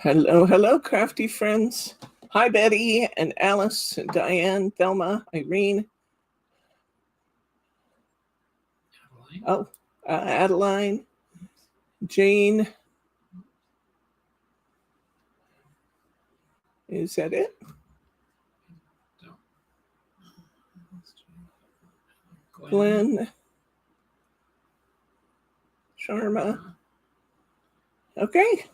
Hello, hello, crafty friends. Hi, Betty and Alice, and Diane, Thelma, Irene. Adeline, Jane. Is that it? Glenn, Sharma. Okay,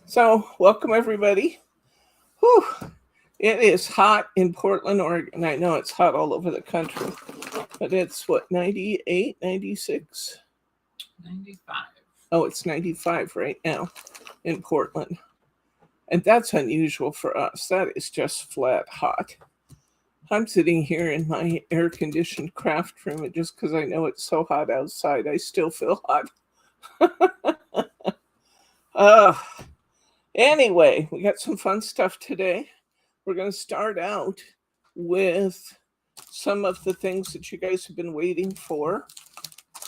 so welcome everybody. Whew. It is hot in Portland, Oregon. I know it's hot all over the country, but it's what, 98, 96? 95. Oh, it's 95 right now in Portland. And that's unusual for us. That is just flat hot. I'm sitting here in my air-conditioned craft room, and just because I know it's so hot outside, I still feel hot. Anyway, we got some fun stuff today. We're going to start out with some of the things that you guys have been waiting for.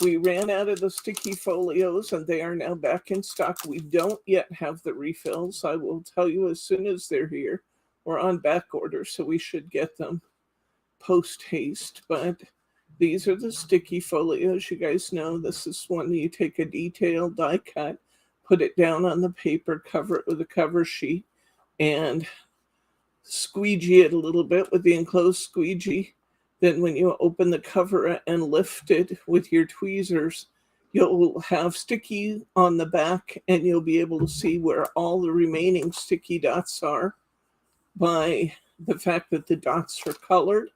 We ran out of the sticky folios, and they are now back in stock. We don't yet have the refills. I will tell you as soon as they're here. We're on back order, so we should get them post haste. But these are the sticky folios. You guys know this is one you take a detailed die cut, put it down on the paper, cover it with a cover sheet, and squeegee it a little bit with the enclosed squeegee. Then when you open the cover and lift it with your tweezers, you'll have sticky on the back, and you'll be able to see where all the remaining sticky dots are by the fact that the dots are colored,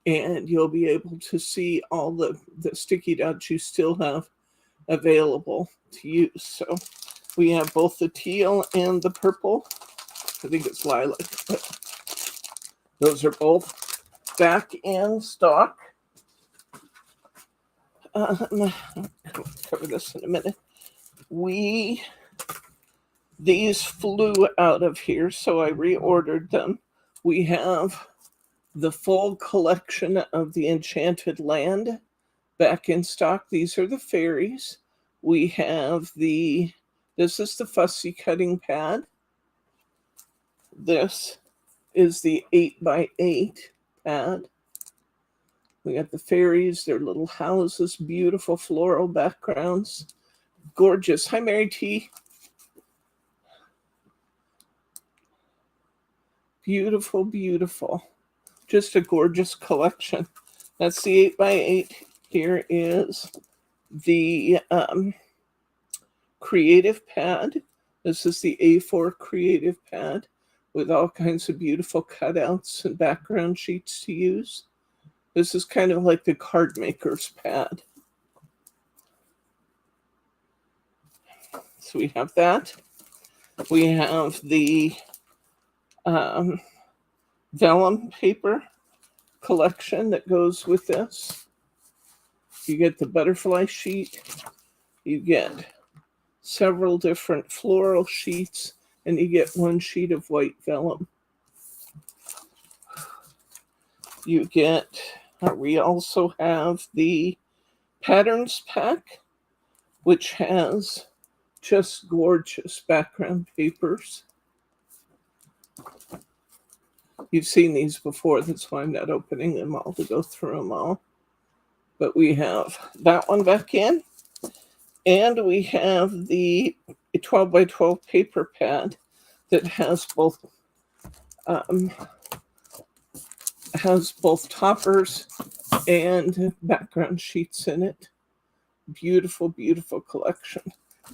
and you'll be able to see all the sticky dots you still have available to use. So we have both the teal and the purple. I think it's lilac, but those are both back in stock. I'll cover this in a minute. These flew out of here, so I reordered them. We have the full collection of the Enchanted Land back in stock. These are the fairies. We have this is the fussy cutting pad. This is the 8x8 pad. We got the fairies, their little houses, beautiful floral backgrounds. Gorgeous. Hi, Mary T. Beautiful, beautiful. Just a gorgeous collection. That's the 8x8. Here is the creative pad. This is the A4 creative pad with all kinds of beautiful cutouts and background sheets to use. This is kind of like the card maker's pad. So we have that. We have the vellum paper collection that goes with this. You get the butterfly sheet. You get several different floral sheets, and you get one sheet of white vellum. We also have the patterns pack, which has just gorgeous background papers. You've seen these before, that's why I'm not opening them all to go through them all. But we have that one back in. And we have the 12x12 paper pad that has both toppers and background sheets in it. Beautiful, beautiful collection.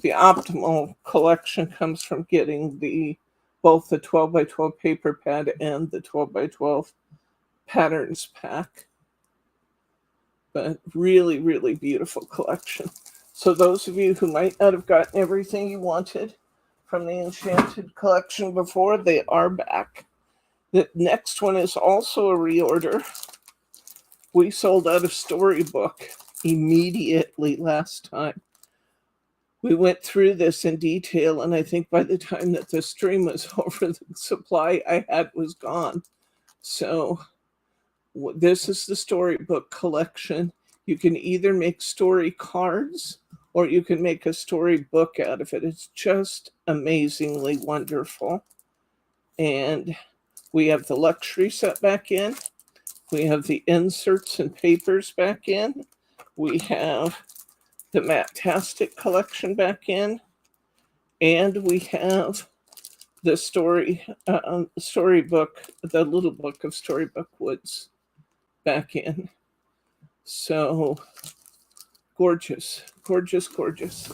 The optimal collection comes from getting both the 12x12 paper pad and the 12x12 patterns pack. But really, really beautiful collection. So those of you who might not have gotten everything you wanted from the Enchanted collection before, they are back. The next one is also a reorder. We sold out of Storybook immediately last time. We went through this in detail, and I think by the time that the stream was over, the supply I had was gone. So this is the Storybook collection. You can either make story cards or you can make a storybook out of it. It's just amazingly wonderful. And we have the luxury set back in. We have the inserts and papers back in. We have the Matastic collection back in. And we have the storybook, the little book of Storybook Woods back in. So gorgeous, gorgeous, gorgeous.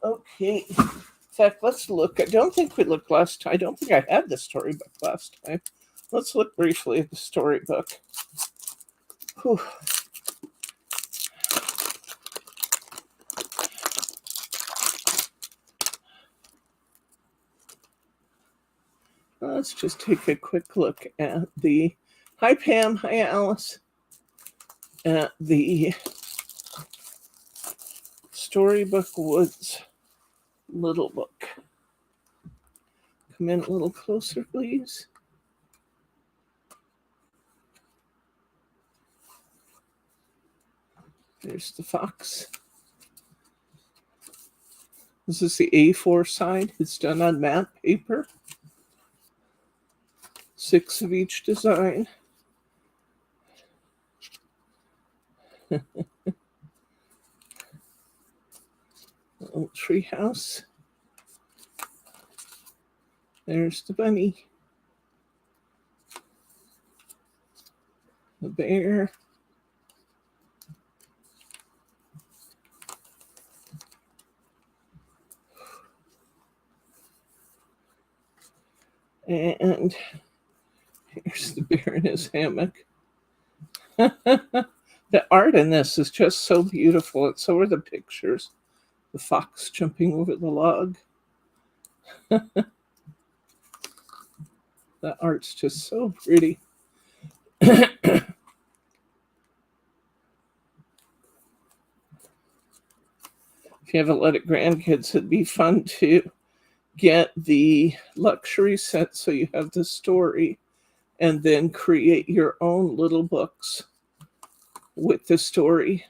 Okay. In fact, let's look. I don't think we looked last time. I don't think I had the storybook last time. Let's look briefly at the storybook. Whew. Let's just take a quick look at the, hi Pam, hi Alice, at the Storybook Woods little book. Come in a little closer, please. There's the fox. This is the A4 side. It's done on matte paper. 6 of each design. Little tree house. There's the bunny. The bear. And here's the bear in his hammock. The art in this is just so beautiful. And so are the pictures. The fox jumping over the log. The art's just so pretty. If you have a lot of grandkids, it'd be fun to get the luxury set so you have the story and then create your own little books with the story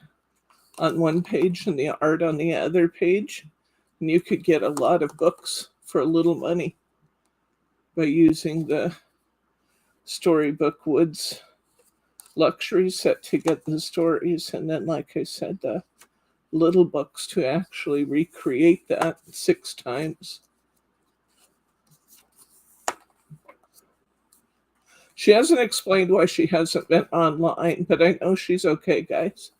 on one page and the art on the other page. And you could get a lot of books for a little money by using the Storybook Woods luxury set to get the stories. And then, like I said, the little books to actually recreate that 6 times. She hasn't explained why she hasn't been online, but I know she's okay, guys.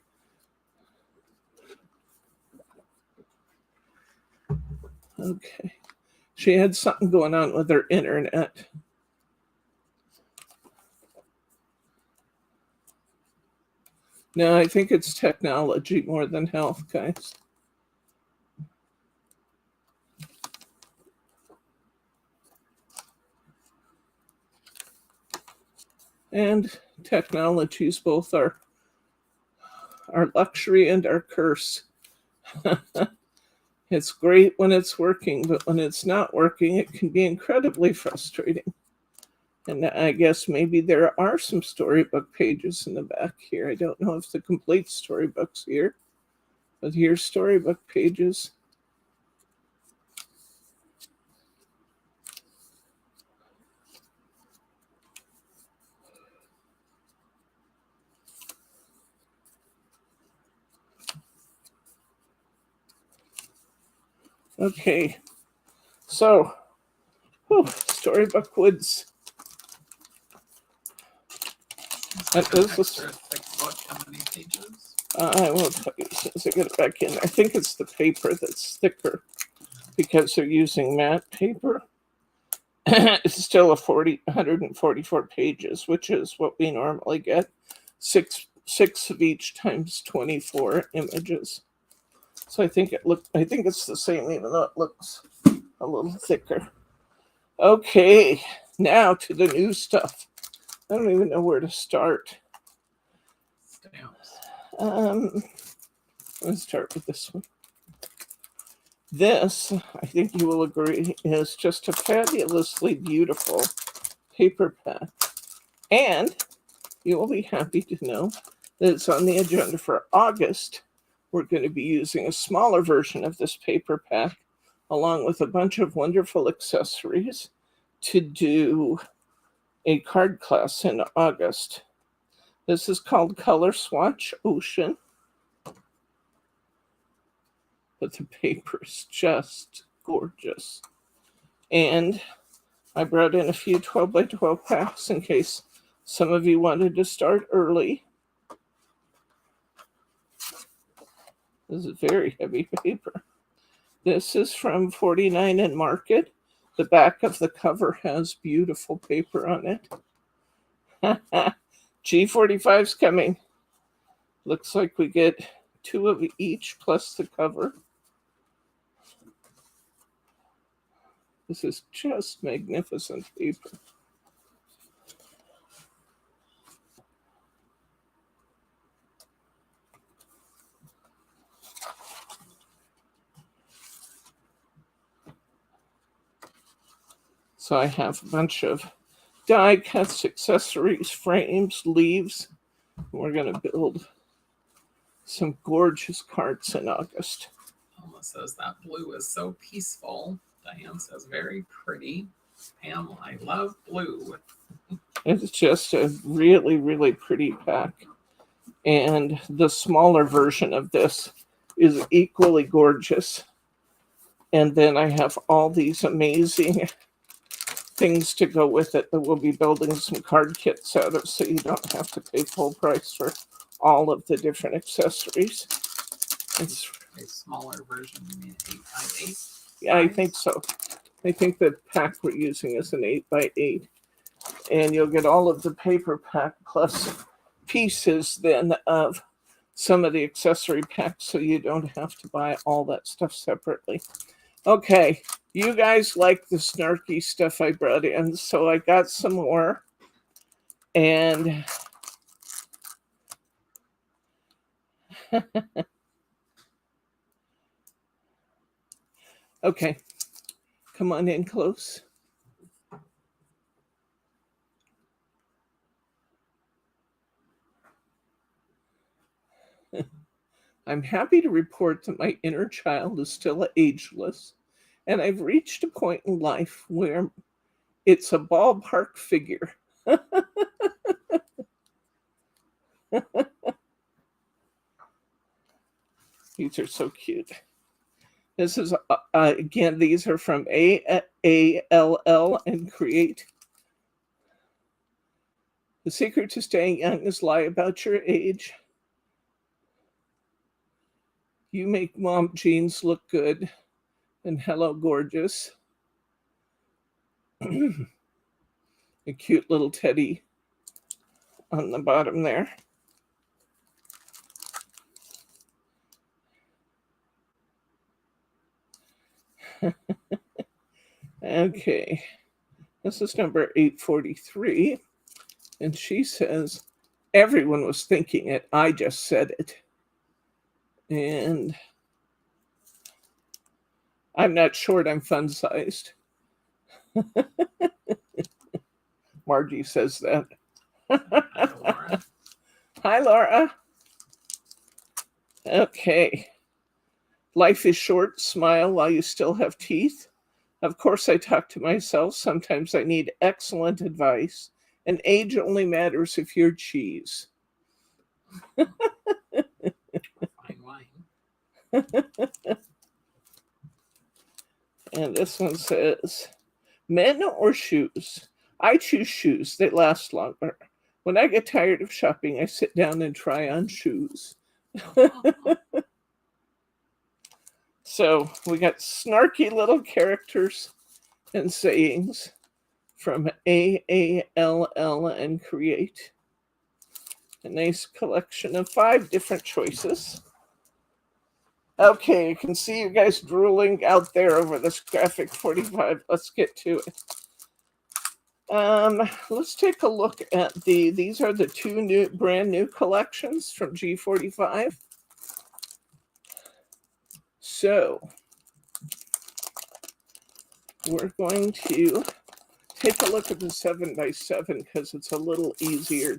Okay. She had something going on with her internet. No, I think it's technology more than health, guys. And technologies both are our luxury and our curse. It's great when it's working, but when it's not working, it can be incredibly frustrating. And I guess maybe there are some storybook pages in the back here. I don't know if the complete storybook's here, but here's storybook pages. Okay, so, Storybook Woods. That is how many pages? I will tell you as soon as I get it back in. I think it's the paper that's thicker because they're using matte paper. It's still 144 pages, which is what we normally get. Six of each times 24 images. So I think it's the same, even though it looks a little thicker. Okay, now to the new stuff. I don't even know where to start. Stamps. Let's start with this one. This, I think you will agree, is just a fabulously beautiful paper pack. And you will be happy to know that it's on the agenda for August we're going to be using a smaller version of this paper pack along with a bunch of wonderful accessories to do a card class in August. This is called Color Swatch Ocean. But the paper is just gorgeous. And I brought in a few 12 by 12 packs in case some of you wanted to start early. This is very heavy paper. This is from 49 and Market. The back of the cover has beautiful paper on it. G45's coming. Looks like we get 2 of each plus the cover. This is just magnificent paper. So I have a bunch of die cuts, accessories, frames, leaves. We're going to build some gorgeous cards in August. Alma says that blue is so peaceful. Diane says very pretty. Pam, I love blue. It's just a really, really pretty pack. And the smaller version of this is equally gorgeous. And then I have all these amazing things to go with it that we'll be building some card kits out of, so you don't have to pay full price for all of the different accessories. It's A smaller version, you mean 8x8? Yeah, I think so. I think the pack we're using is an 8x8. And you'll get all of the paper pack plus pieces then of some of the accessory packs, so you don't have to buy all that stuff separately. Okay, you guys like the snarky stuff I brought in, so I got some more. And okay, come on in close. I'm happy to report that my inner child is still ageless, and I've reached a point in life where it's a ballpark figure. These are so cute. This is, again, these are from ALL and Create. The secret to staying young is lie about your age. You make mom jeans look good. And hello, gorgeous. A cute little teddy on the bottom there. Okay, this is number 843. And she says, everyone was thinking it. I just said it. And I'm not short, I'm fun-sized. Margie says that. Hi, Laura. Hi, Laura. Okay. Life is short. Smile while you still have teeth. Of course, I talk to myself. Sometimes I need excellent advice. And age only matters if you're cheese. Fine wine. And this one says, men or shoes? I choose shoes. They last longer. When I get tired of shopping, I sit down and try on shoes. So we got snarky little characters and sayings from AALL and Create. A nice collection of 5 different choices. Okay, you can see you guys drooling out there over this graphic 45. Let's get to it. Let's take a look at these are the 2 brand new collections from G45. So we're going to take a look at the 7x7 because it's a little easier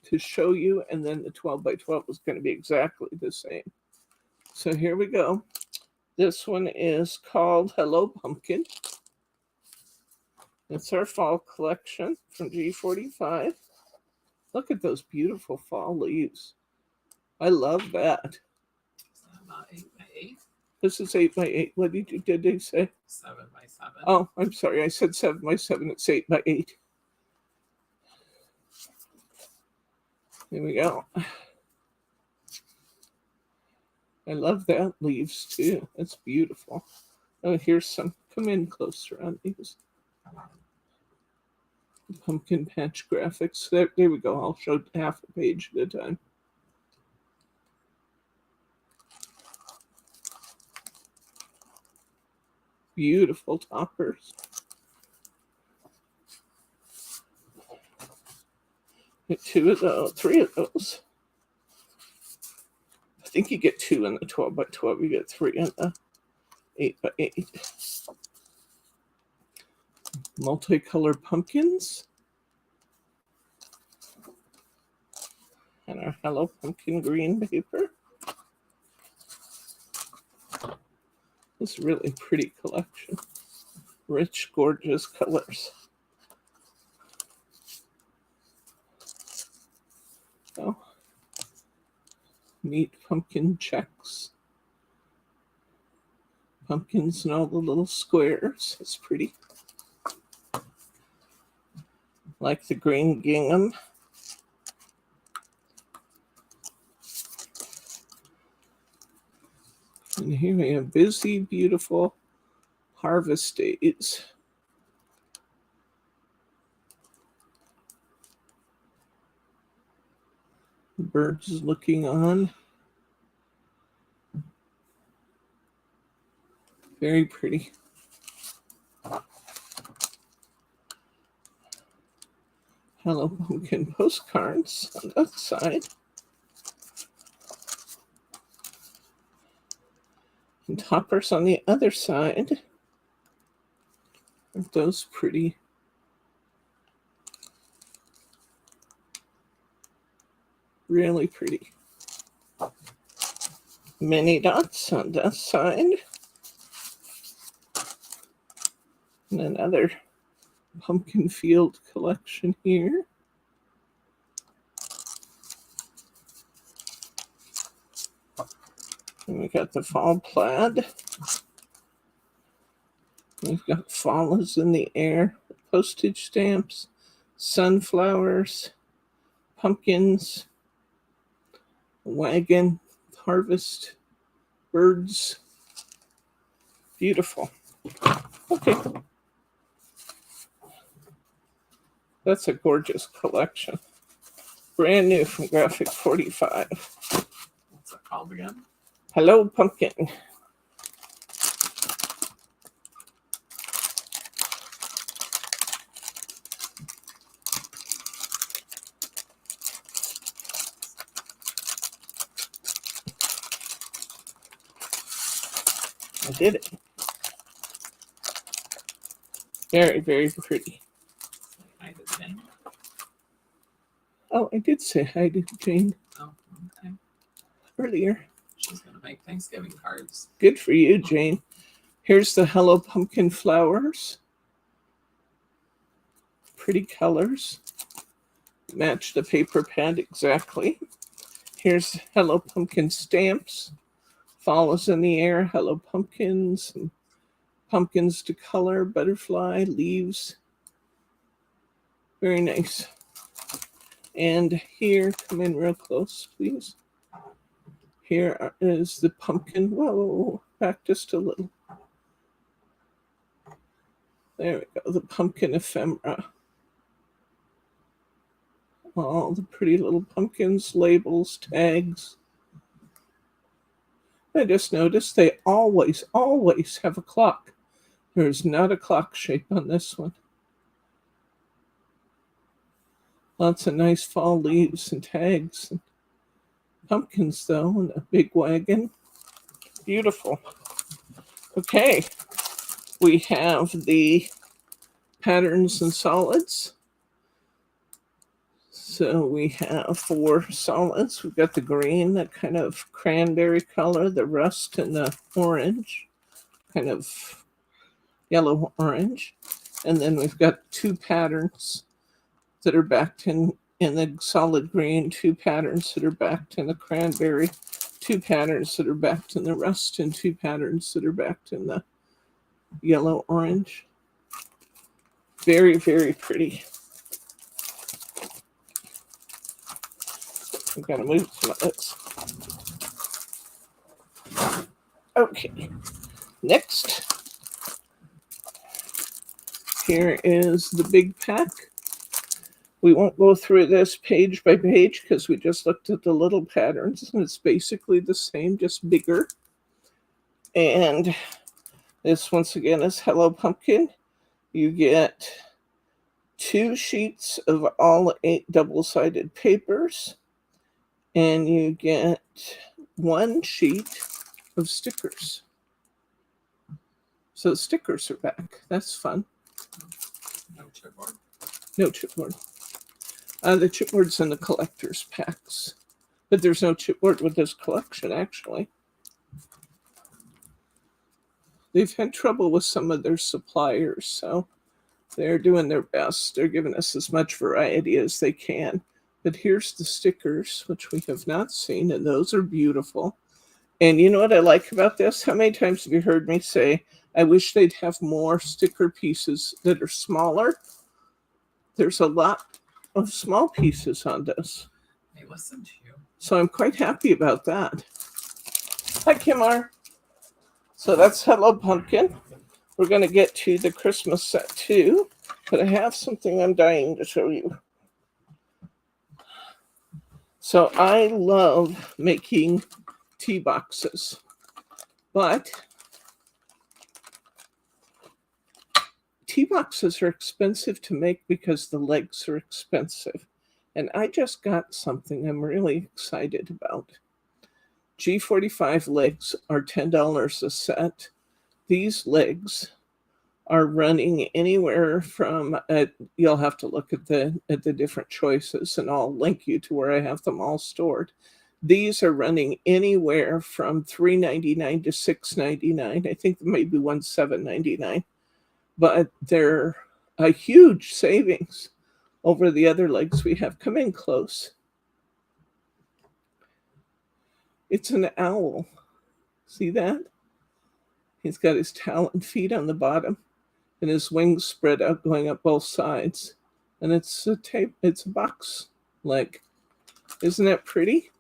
to show you, and then the 12 by 12 is going to be exactly the same. So here we go. This one is called Hello Pumpkin. It's our fall collection from G45. Look at those beautiful fall leaves. I love that. Is that about 8 by 8? This is 8 by 8. What did they say? 7 by 7. Oh, I'm sorry. I said 7 by 7. It's 8 by 8. Here we go. I love that leaves too. That's beautiful. Oh, here's some. Come in closer on these. Pumpkin patch graphics. There we go. I'll show half a page at a time. Beautiful toppers. Get 2 of those, 3 of those. I think you get 2 in the 12 by 12. You get 3 in the 8 by 8. Multicolored pumpkins. And our Hello Pumpkin green paper. This really pretty collection. Rich, gorgeous colors. Oh, neat pumpkin checks. Pumpkins and all the little squares. It's pretty. Like the green gingham. And here we have busy, beautiful harvest days. Birds looking on. Very pretty. Hello Pumpkin postcards on that side. And toppers on the other side. Aren't those pretty? Really pretty. Mini dots on that side. And another pumpkin field collection here. And we got the fall plaid. We've got fall is in the air, postage stamps, sunflowers, pumpkins, wagon, harvest, birds. Beautiful. Okay. That's a gorgeous collection. Brand new from Graphic 45. What's it called again? Hello Pumpkin. I did it. Very, very pretty. Hi to Jane. Oh, I did say hi to Jane Oh, okay. earlier. She's going to make Thanksgiving cards. Good for you, Jane. Here's the Hello Pumpkin flowers. Pretty colors. Match the paper pad exactly. Here's Hello Pumpkin stamps. Fall is in the air. Hello Pumpkins. And pumpkins to color. Butterfly. Leaves. Very nice. And here, come in real close, please. Here is the pumpkin. Whoa, back just a little. There we go, the pumpkin ephemera. All the pretty little pumpkins, labels, tags. I just noticed they always have a clock. There's not a clock shape on this one. Lots of nice fall leaves and tags. And pumpkins, though, and a big wagon. Beautiful. Okay, we have the patterns and solids. So we have 4 solids. We've got the green, that kind of cranberry color, the rust, and the orange, kind of yellow-orange. And then we've got 2 patterns that are backed in the solid green, 2 patterns that are backed in the cranberry, 2 patterns that are backed in the rust, and 2 patterns that are backed in the yellow-orange. Very, very pretty. I'm going to move some of this. Okay, next. Here is the big pack. We won't go through this page by page because we just looked at the little patterns, and it's basically the same, just bigger. And this, once again, is Hello Pumpkin. You get 2 sheets of all 8 double-sided papers, and you get 1 sheet of stickers. So the stickers are back. That's fun. No chipboard. No chipboard. The chipboard's in the collector's packs, but there's no chipboard with this collection, actually. They've had trouble with some of their suppliers, so they're doing their best. They're giving us as much variety as they can. But here's the stickers, which we have not seen, and those are beautiful. And you know what I like about this? How many times have you heard me say, I wish they'd have more sticker pieces that are smaller? There's a lot of small pieces on this. They listen to you. So I'm quite happy about that. Hi, Kimar. So that's Hello Pumpkin. We're going to get to the Christmas set too, but I have something I'm dying to show you. So I love making tea boxes, but tea boxes are expensive to make because the legs are expensive. And I just got something I'm really excited about. G45 legs are $10 a set. These legs are running anywhere from, you'll have to look at the different choices, and I'll link you to where I have them all stored. These are running anywhere from $3.99 to $6.99. I think maybe one $7.99. But they're a huge savings over the other legs we have. Come in close. It's an owl. See that? He's got his talon feet on the bottom and his wings spread out going up both sides. And it's a box leg. Isn't that pretty?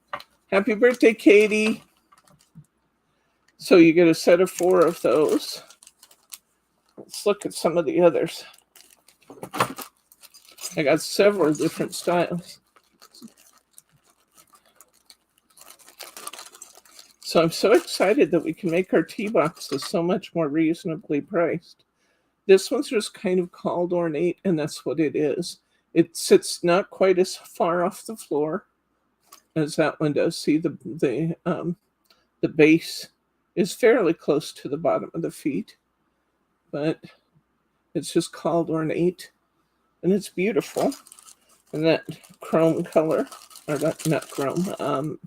Happy birthday, Katie. So you get a set of 4 of those. Let's look at some of the others. I got several different styles. So I'm so excited that we can make our tea boxes so much more reasonably priced. This one's just kind of called ornate, and that's what it is. It sits not quite as far off the floor as that one does. See, the base is fairly close to the bottom of the feet, but it's just called ornate, and it's beautiful. And that chrome color, or not chrome,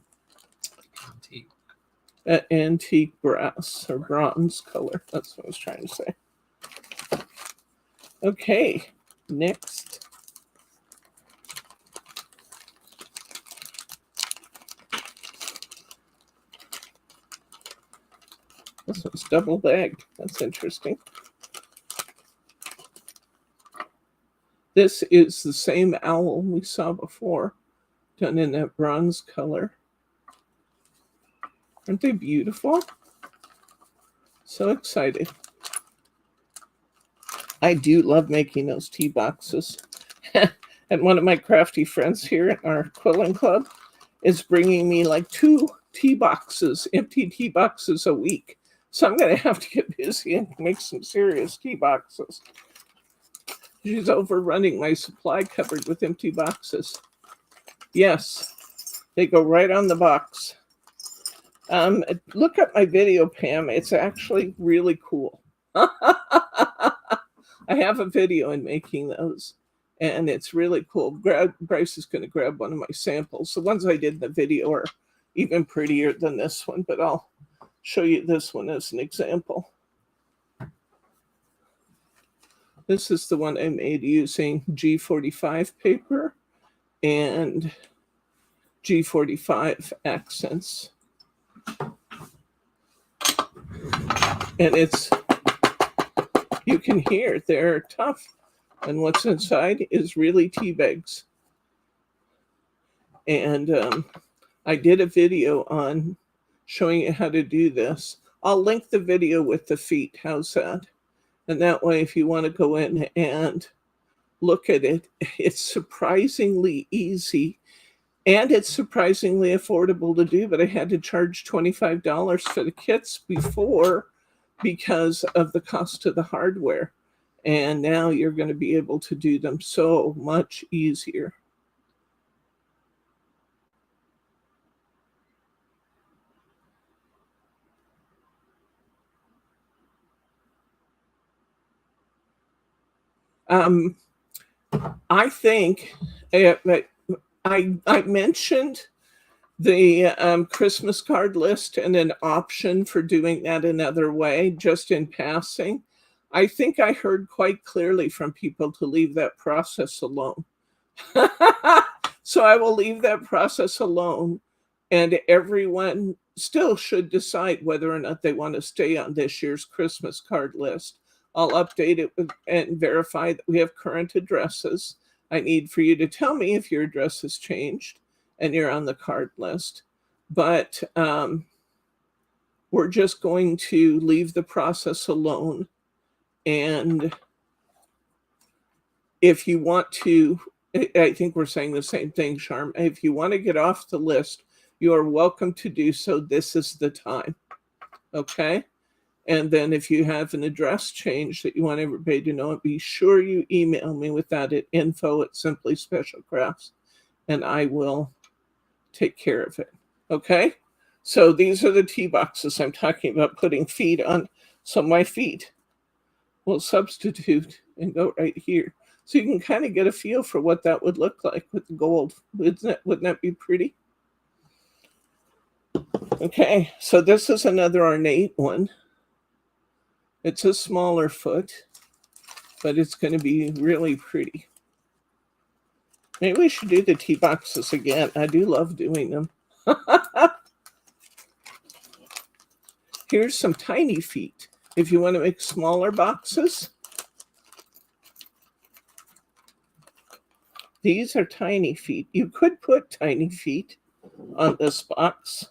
antique brass or bronze color. That's what I was trying to say. Okay, next. This one's double bagged. That's interesting. This is the same owl we saw before, done in that bronze color. Aren't they beautiful? So excited. I do love making those tea boxes. And one of my crafty friends here at our quilling club is bringing me like 2 tea boxes, empty tea boxes a week. So I'm going to have to get busy and make some serious tea boxes. She's overrunning my supply cupboard with empty boxes. Yes, they go right on the box. Look at my video, Pam. It's actually really cool. I have a video in making those, and it's really cool. Bryce is going to grab one of my samples. The ones I did in the video are even prettier than this one, but I'll show you this one as an example. This is the one I made using G45 paper and G45 accents. And you can hear they're tough. And what's inside is really tea bags. And I did a video on showing you how to do this. I'll link the video with the feet. How's that? And that way, if you want to go in and look at it, it's surprisingly easy and it's surprisingly affordable to do. But I had to charge $25 for the kits before because of the cost of the hardware. And now you're going to be able to do them so much easier. I think I mentioned the Christmas card list and an option for doing that another way, just in passing. I think I heard quite clearly from people to leave that process alone. So I will leave that process alone, and everyone still should decide whether or not they want to stay on this year's Christmas card list. I'll update it and verify that we have current addresses. I need for you to tell me if your address has changed and you're on the card list. But we're just going to leave the process alone. And if you want to, I think we're saying the same thing, Charm. If you want to get off the list, you are welcome to do so. This is the time. Okay? And then if you have an address change that you want everybody to know, be sure you email me with that at info@simplyspecialcrafts, and I will take care of it. Okay? So these are the tea boxes I'm talking about putting feet on. So my feet will substitute and go right here. So you can kind of get a feel for what that would look like with the gold. Wouldn't that be pretty? Okay, so this is another ornate one. It's a smaller foot, but it's going to be really pretty. Maybe we should do the tea boxes again. I do love doing them. Here's some tiny feet. If you want to make smaller boxes, these are tiny feet. You could put tiny feet on this box.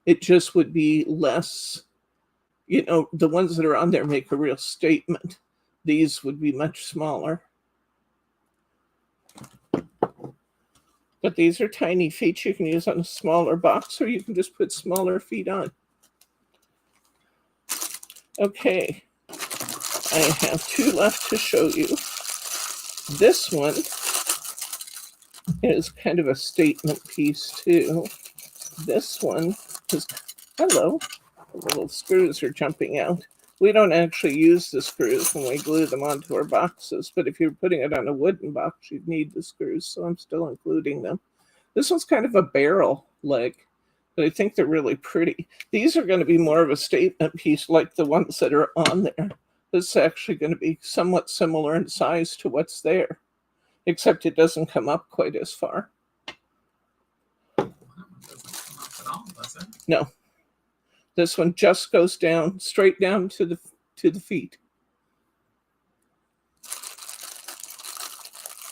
It just would be less. You know, the ones that are on there make a real statement. These would be much smaller. But these are tiny feet you can use on a smaller box, or you can just put smaller feet on. Okay, I have two left to show you. This one is kind of a statement piece too. This one is, hello. The little screws are jumping out. We don't actually use the screws when we glue them onto our boxes, but if you're putting it on a wooden box, you'd need the screws, so I'm still including them. This one's kind of a barrel leg, but I think they're really pretty. These are going to be more of a statement piece like the ones that are on there. This is actually going to be somewhat similar in size to what's there, except it doesn't come up quite as far. That one doesn't come up at all, does it? No. This one just goes down, straight down to the feet.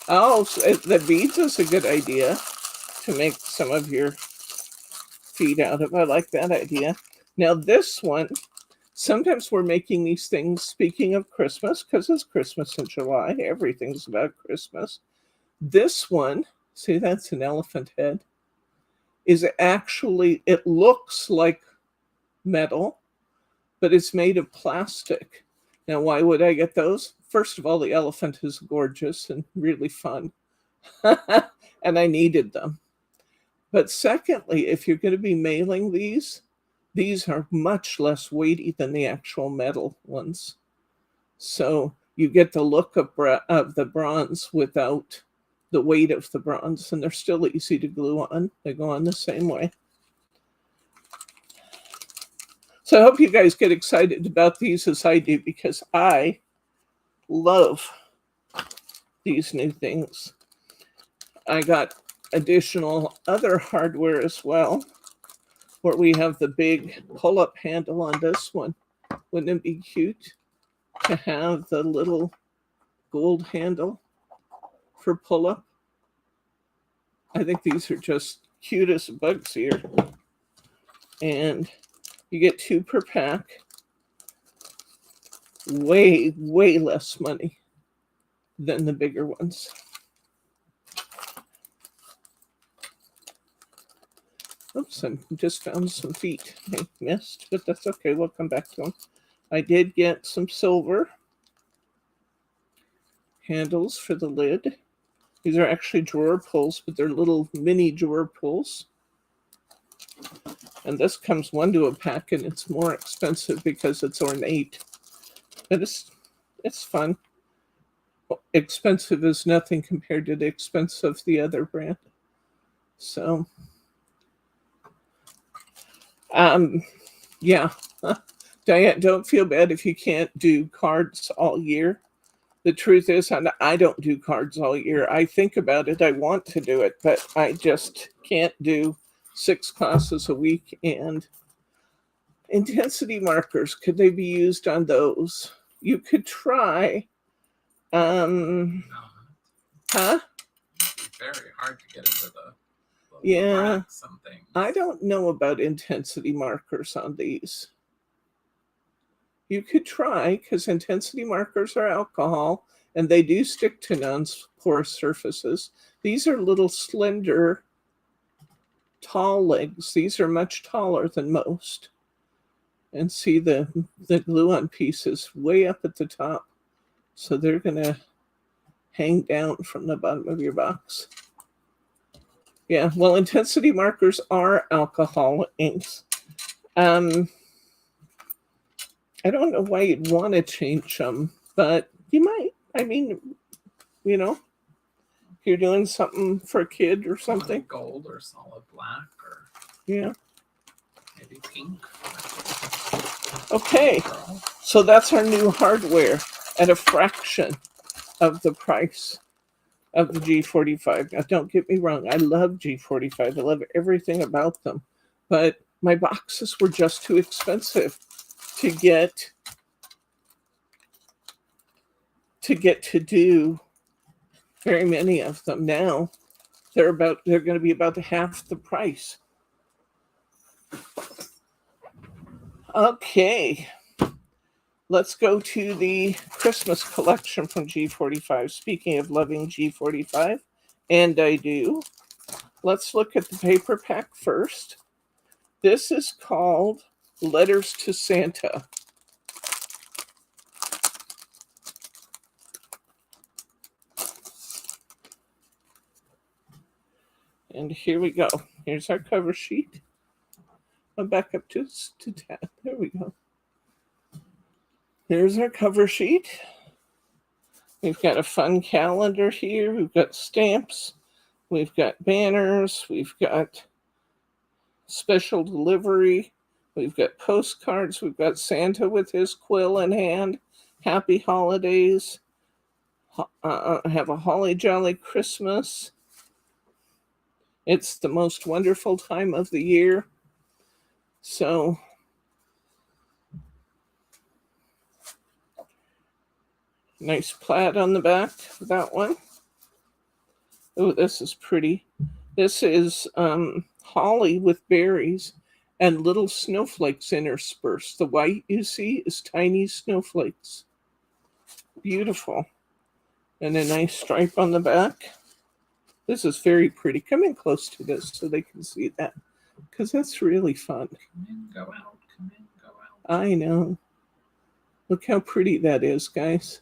Oh, so the beads is a good idea to make some of your feet out of. I like that idea. Now this one, sometimes we're making these things, speaking of Christmas, because it's Christmas in July. Everything's about Christmas. This one, see, that's an elephant head, is actually, it looks like metal, but it's made of plastic. Now, why would I get those? First of all, the elephant is gorgeous and really fun, and I needed them. But secondly, if you're going to be mailing these are much less weighty than the actual metal ones. So you get the look of the bronze without the weight of the bronze, and they're still easy to glue on. They go on the same way. So I hope you guys get excited about these as I do, because I love these new things. I got additional other hardware as well, where we have the big pull-up handle on this one. Wouldn't it be cute to have the little gold handle for pull-up? I think these are just cute as bugs here. And you get 2 per pack. Way, way less money than the bigger ones. Oops, I just found some feet I missed, but that's okay. We'll come back to them. I did get some silver handles for the lid. These are actually drawer pulls, but they're little mini drawer pulls. And this comes 1 to a pack, and it's more expensive because it's ornate. But it's fun. Expensive is nothing compared to the expense of the other brand. So, yeah. Diane, don't feel bad if you can't do cards all year. The truth is, I don't do cards all year. I think about it. I want to do it, but I just can't do 6 classes a week. And intensity markers, could they be used on those? You could try. Huh? It'd be very hard to get into the Yeah. some things. I don't know about intensity markers on these. You could try, because intensity markers are alcohol, and they do stick to non-porous surfaces. These are little slender, tall legs. These are much taller than most. And see, the glue-on piece is way up at the top. So they're going to hang down from the bottom of your box. Yeah, well, intensity markers are alcohol inks. I don't know why you'd want to change them, but you might. I mean, you know, if you're doing something for a kid or something. Gold or solid black, or yeah, maybe pink. Okay, so that's our new hardware at a fraction of the price of the G45. Now, don't get me wrong. I love G45. I love everything about them. But my boxes were just too expensive to get to do very many of them. Now they're going to be about half the price. Okay, let's go to the Christmas collection from G45. Speaking of loving G45, and I do, let's look at the paper pack first. This is called Letters to Santa. And here we go. Here's our cover sheet. I'll back up to that. There we go. Here's our cover sheet. We've got a fun calendar here. We've got stamps. We've got banners. We've got special delivery. We've got postcards. We've got Santa with his quill in hand. Happy holidays. Have a holly jolly Christmas. It's the most wonderful time of the year. So, nice plaid on the back for that one. Oh, this is pretty. This is holly with berries and little snowflakes interspersed. The white you see is tiny snowflakes. Beautiful. And a nice stripe on the back. This is very pretty. Come in close to this so they can see that, because that's really fun. Come in, go out. Come in, go out. I know. Look how pretty that is, guys.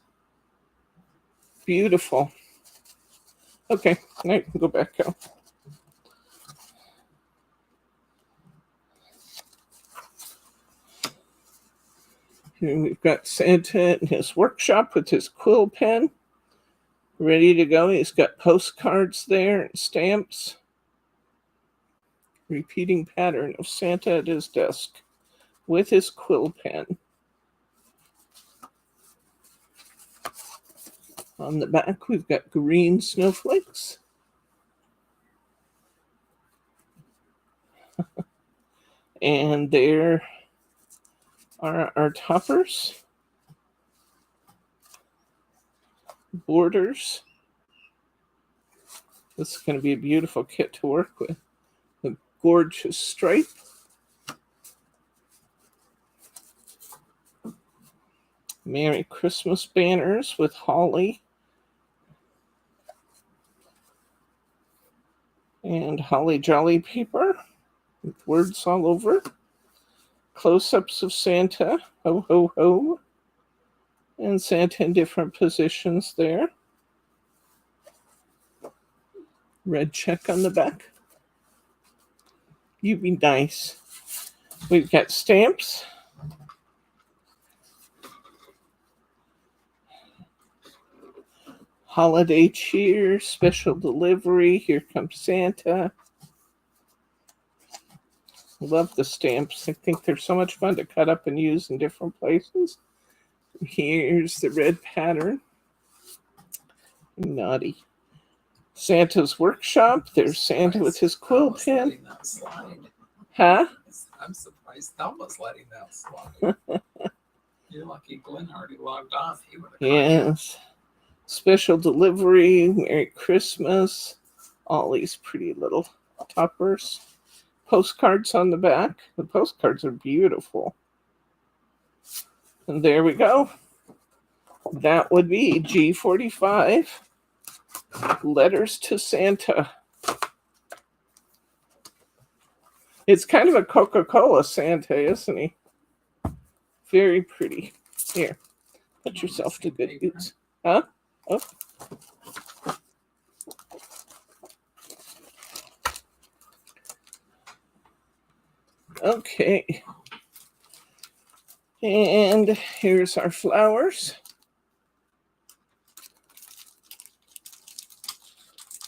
Beautiful. Okay, now you can go back out. Here we've got Santa in his workshop with his quill pen, ready to go. He's got postcards there and stamps. Repeating pattern of Santa at his desk with his quill pen. On the back, we've got green snowflakes. And there are our toppers, borders. This is going to be a beautiful kit to work with. A gorgeous stripe. Merry Christmas banners with holly and holly jolly paper with words all over. Close-ups of Santa, ho ho ho, and Santa in different positions there. Red check on the back. You be nice. We've got stamps. Holiday cheer, special delivery, here comes Santa. Love the stamps. I think they're so much fun to cut up and use in different places. Here's the red pattern. Naughty. Santa's workshop. There's Santa with his quill pen. Huh? I'm surprised Thelma's letting that slide. You're lucky Glenn already logged off. He would have. Yes. Special delivery. Merry Christmas. All these pretty little toppers. Postcards on the back. The postcards are beautiful. And there we go. That would be G45. Letters to Santa. It's kind of a Coca-Cola Santa, isn't he? Very pretty. Here, put yourself to good use. Huh? Oh. Okay. And here's our flowers.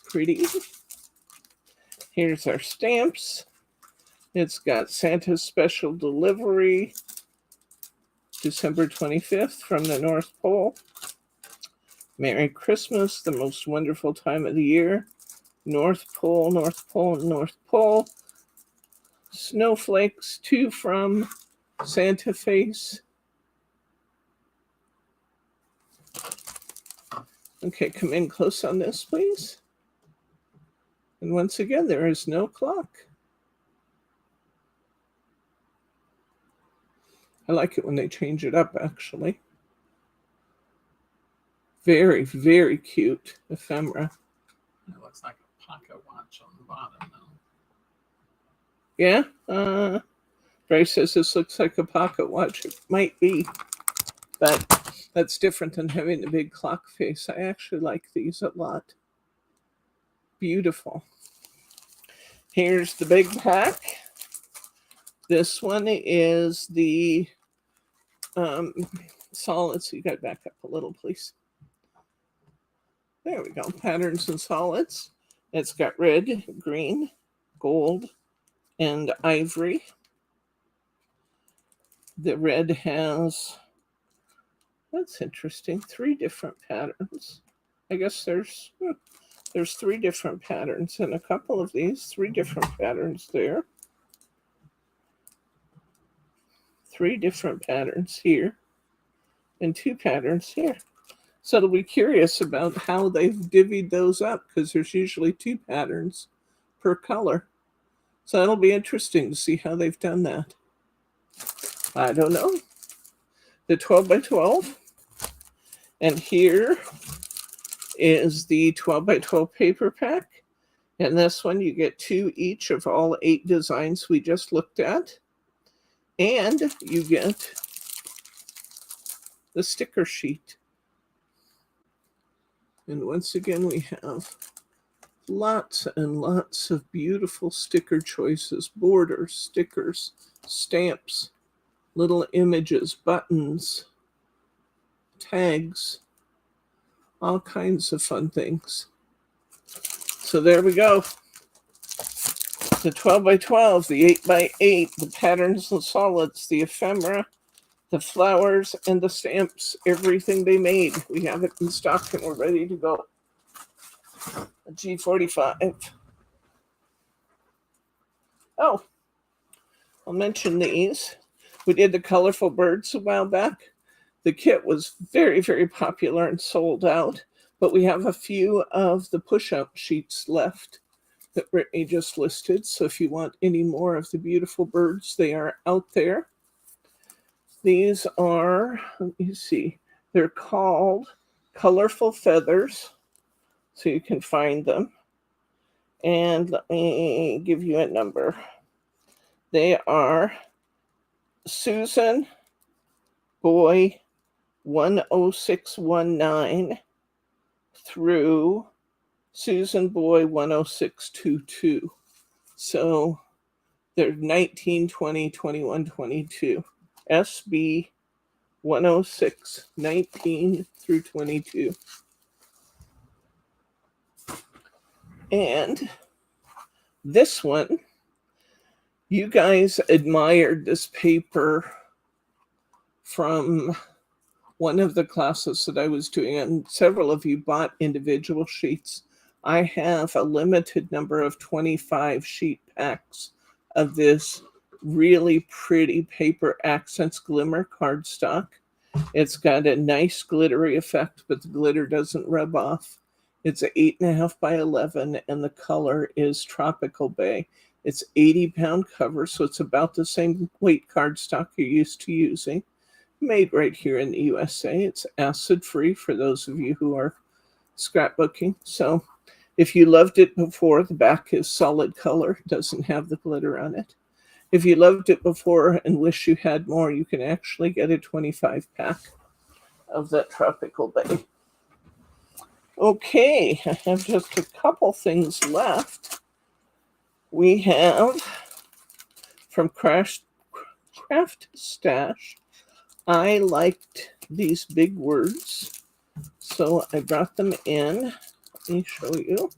Pretty. Here's our stamps. It's got Santa's special delivery, December 25th from the North Pole. Merry Christmas, the most wonderful time of the year. North Pole, North Pole, North Pole. Snowflakes, 2 from Santa Face. Okay, come in close on this, please. And once again, there is no clock. I like it when they change it up, actually. Very, very cute ephemera. It looks like a pocket watch on the bottom, though. Yeah? Bryce says this looks like a pocket watch. It might be, but that's different than having the big clock face. I actually like these a lot. Beautiful. Here's the big pack. This one is the solids. You got to back up a little, please. There we go. Patterns and solids. It's got red, green, gold, and ivory. The red has, that's interesting, 3 different patterns. I guess there's 3 different patterns in a couple of these. 3 different patterns there. 3 different patterns here. And 2 patterns here. So it'll be curious about how they've divvied those up, because there's usually 2 patterns per color. So it'll be interesting to see how they've done that. I don't know. The 12 by 12. And here is the 12 by 12 paper pack. And this one you get 2 each of all 8 designs we just looked at. And you get the sticker sheet. And once again, we have lots and lots of beautiful sticker choices, borders, stickers, stamps. little images, buttons, tags, all kinds of fun things. So there we go. The 12 by 12, the 8 by 8, the patterns and solids, the ephemera, the flowers, and the stamps, everything they made. We have it in stock and we're ready to go. A G45. Oh, I'll mention these. We did the colorful birds a while back. The kit was very, very popular and sold out, but we have a few of the push-out sheets left that Brittany just listed. So if you want any more of the beautiful birds, they are out there. These are, let me see, they're called Colorful Feathers, so you can find them. And let me give you a number. They are Susan Boy 10619 through Susan Boy 10622. So they're 19, 20, 21, 22. SB 106, 19 through 22. And this one, you guys admired this paper from one of the classes that I was doing, and several of you bought individual sheets. I have a limited number of 25 sheet packs of this really pretty paper accents glimmer cardstock. It's got a nice glittery effect, but the glitter doesn't rub off. It's an 8.5 by 11, and the color is Tropical Bay. It's 80-pound cover, so it's about the same weight cardstock you're used to using. Made right here in the USA. It's acid-free for those of you who are scrapbooking. So if you loved it before, the back is solid color, doesn't have the glitter on it. If you loved it before and wish you had more, you can actually get a 25 pack of that Tropical Bay. Okay, I have just a couple things left. We have from Craft Stash. I liked these big words, so I brought them in. Let me show you.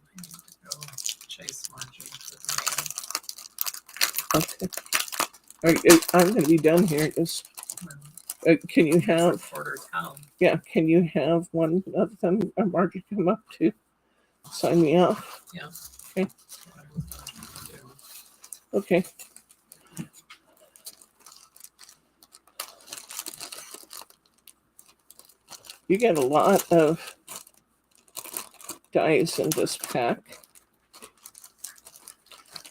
Chase Margie. Okay. All right, I'm going to be done here. Just, can you have? Yeah, can you have one of them, Margie, come up to sign me off? Yeah. Okay. Okay. You get a lot of dies in this pack.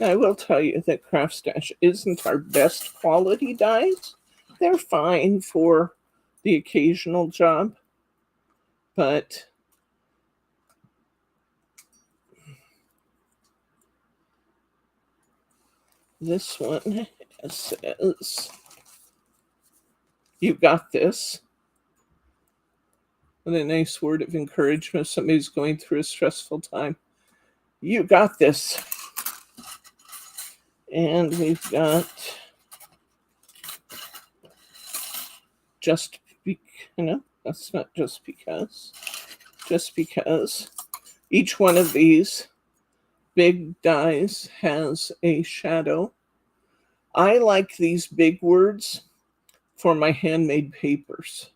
Now, I will tell you that Craft Stash isn't our best quality dies. They're fine for the occasional job, but this one says, "You got this." With a nice word of encouragement, if somebody's going through a stressful time. You got this. And we've got just that's not just because. Just because. Each one of these big dies has a shadow. I like these big words for my handmade papers.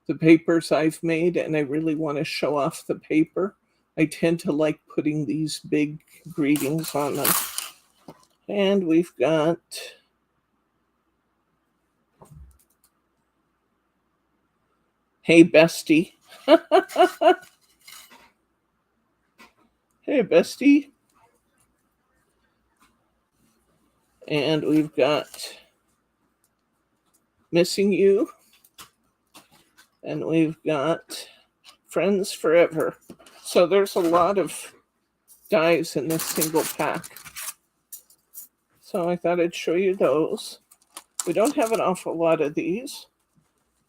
The papers I've made, and I really want to show off the paper. I tend to like putting these big greetings on them. And we've got Hey Bestie. Hey Bestie. And we've got Missing You. And we've got Friends Forever. So there's a lot of dies in this single pack. So I thought I'd show you those. We don't have an awful lot of these,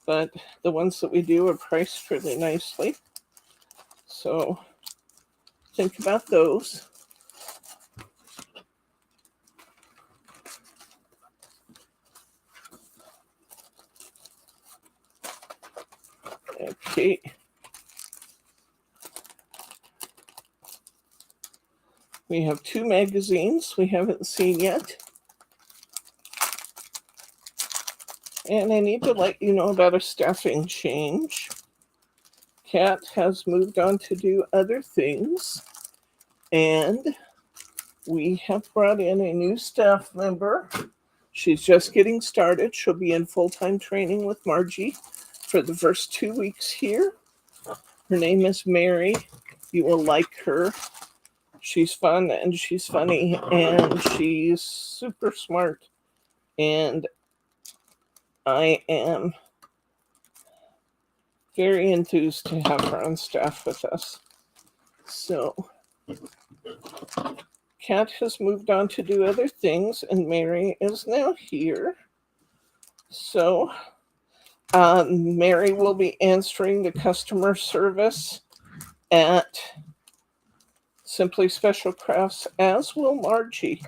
but the ones that we do are priced really nicely. So think about those. Okay. We have 2 magazines we haven't seen yet. And I need to let you know about a staffing change. Kat has moved on to do other things. And we have brought in a new staff member. She's just getting started. She'll be in full-time training with Margie for the first 2 weeks here. Her name is Mary. You will like her. She's fun and she's funny and she's super smart. And I am very enthused to have her on staff with us. So Kat has moved on to do other things and Mary is now here. So Mary will be answering the customer service at Simply Special Crafts, as will Margie.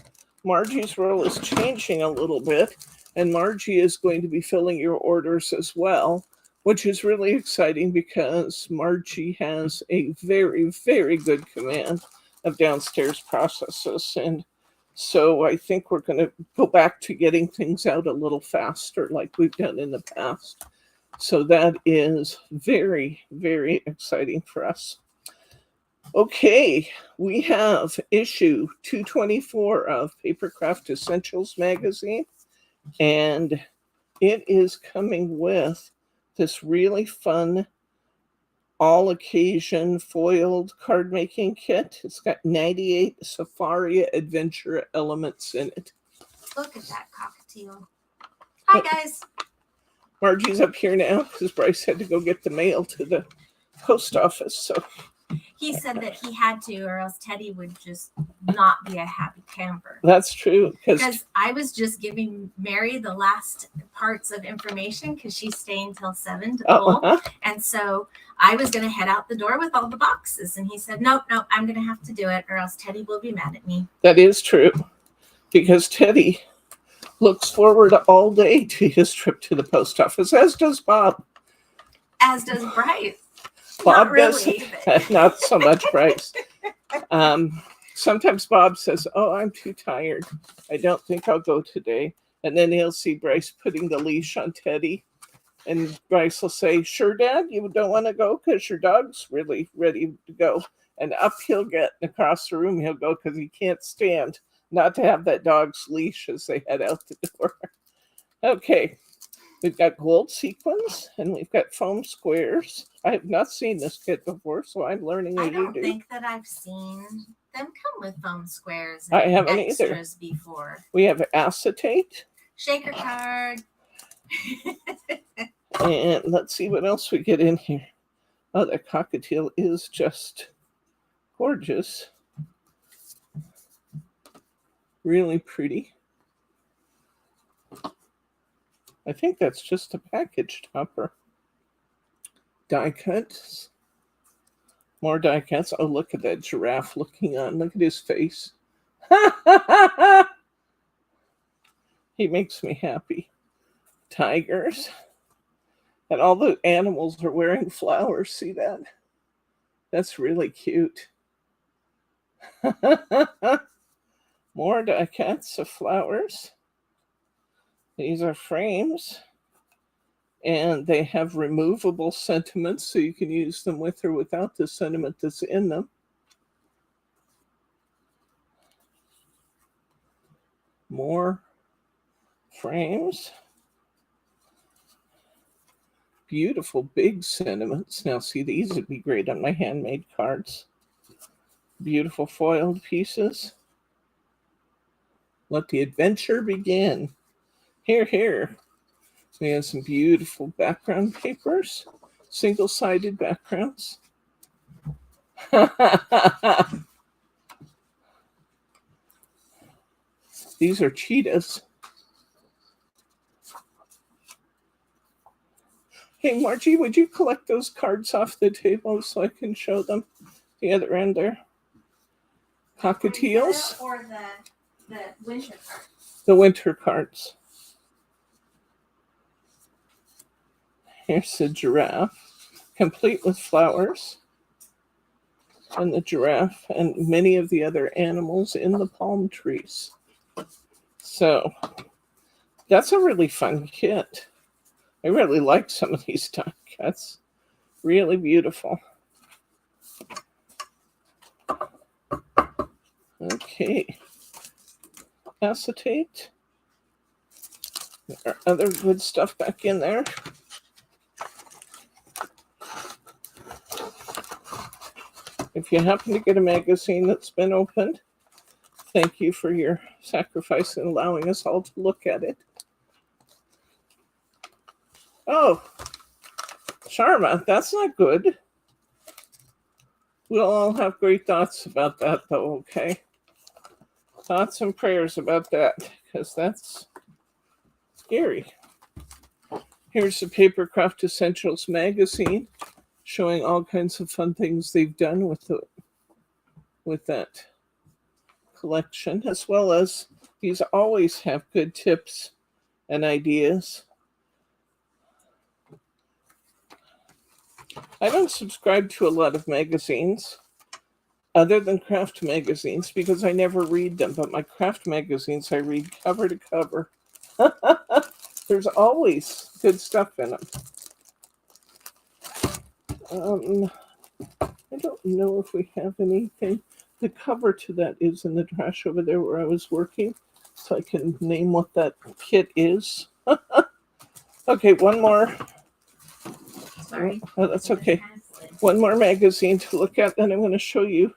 Margie's role is changing a little bit, and Margie is going to be filling your orders as well, which is really exciting because Margie has a very, very good command of downstairs processes. And so I think we're going to go back to getting things out a little faster like we've done in the past. So that is very, very exciting for us. Okay, we have issue 224 of Papercraft Essentials magazine, and it is coming with this really fun all-occasion foiled card making kit. It's got 98 safari adventure elements in it. Look at that cockatiel. Hi, guys. Margie's up here now because Bryce had to go get the mail to the post office. So he said that he had to, or else Teddy would just not be a happy camper. That's true. Because I was just giving Mary the last parts of information because she's staying till 7 to pull. And so I was going to head out the door with all the boxes. And he said, nope, I'm going to have to do it or else Teddy will be mad at me. That is true. Because Teddy looks forward all day to his trip to the post office, as does Bob. As does Bryce. Bob not really, does not so much Bryce. Sometimes Bob says, oh, I'm too tired. I don't think I'll go today. And then he'll see Bryce putting the leash on Teddy. And Bryce will say, sure, Dad, you don't want to go because your dog's really ready to go. And up he'll get, and across the room he'll go because he can't stand not to have that dog's leash as they head out the door. Okay, we've got gold sequins and we've got foam squares. I have not seen this kit before, so I'm learning as you do. I don't think that I've seen them come with foam squares I and haven't extras either. before. We have acetate. Shaker card. And let's see what else we get in here. Oh, the cockatiel is just gorgeous. Really pretty. I think that's just a package topper. Die cuts. More die cuts. Oh, look at that giraffe looking on. Look at his face. He makes me happy. Tigers. And all the animals are wearing flowers. See that? That's really cute. More die cuts of flowers. These are frames. And they have removable sentiments, so you can use them with or without the sentiment that's in them. More frames. Beautiful big sentiments. Now see, these would be great on my handmade cards. Beautiful foiled pieces. Let the adventure begin. Here, here. We have some beautiful background papers. Single-sided backgrounds. These are cheetahs. Hey, Margie, would you collect those cards off the table so I can show them? The other end there. Cockatiels. Or the winter cards. The winter cards. Here's the giraffe. complete with flowers, and the giraffe, and many of the other animals in the palm trees. So that's a really fun kit. I really like some of these die cuts. Really beautiful. Okay. Acetate. There are other good stuff back in there. If you happen to get a magazine that's been opened, thank you for your sacrifice in allowing us all to look at it. Oh, Sharma, that's not good. We'll all have great thoughts about that, though, okay? Thoughts and prayers about that, because that's scary. Here's the Papercraft Essentials magazine, showing all kinds of fun things they've done with that collection, as well as these always have good tips and ideas. I don't subscribe to a lot of magazines other than craft magazines because I never read them, but my craft magazines I read cover to cover. There's always good stuff in them. I don't know if we have anything. The cover to that is in the trash over there where I was working, so I can name what that kit is. Okay, one more. Sorry. Oh, that's okay. One more magazine to look at, then I'm going to show you